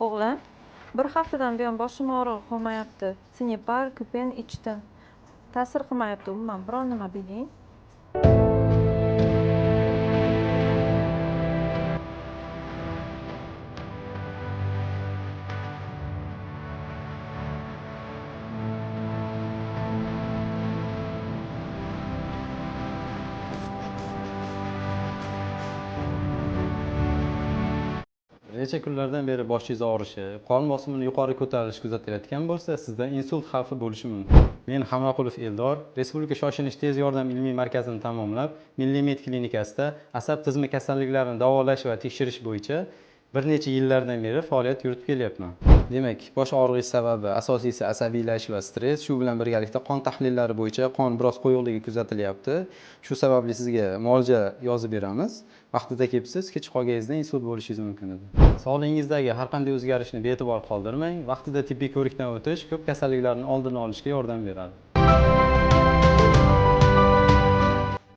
O'g'lim, bir haftadan buyon boshim og'rig'i qolmayapti. Sinepar, kupen ichdim. Ta'sir qilmayapti umuman. Biron nima biling. Necha kunlardan beri boshingiz og'rishi, qon bosimini yuqori ko'tarilishi kuzatilayotgan bo'lsa, sizda insult xavfi bo'lishi mumkin. Men Hamroqulov Eldor, Respublika shoshilinch tez yordam ilmiy markazini tamomlab, Millimed klinikasida asab tizimi kasalliklarini davolash va tekshirish bo'yicha bir necha yillardan beri faoliyat yuritib kelyapman. Demak, bosh og'rig'i sababi asosiysi asabiylash va stress, shu bilan birgalikda qon tahlillari bo'yicha qon biroz quyuqligi kuzatilyapti. Shu sababli sizga muolaja yozib beramiz. Vaqtida kelibsiz, kech qolganingizda insult bo'lishingiz mumkin edi. Sog'lig'ingizdagi har qanday o'zgarishni bee'tibor qoldirmang. Vaqtida tibbiy ko'rikdan o'tish ko'p kasalliklarning oldini olishga yordam beradi.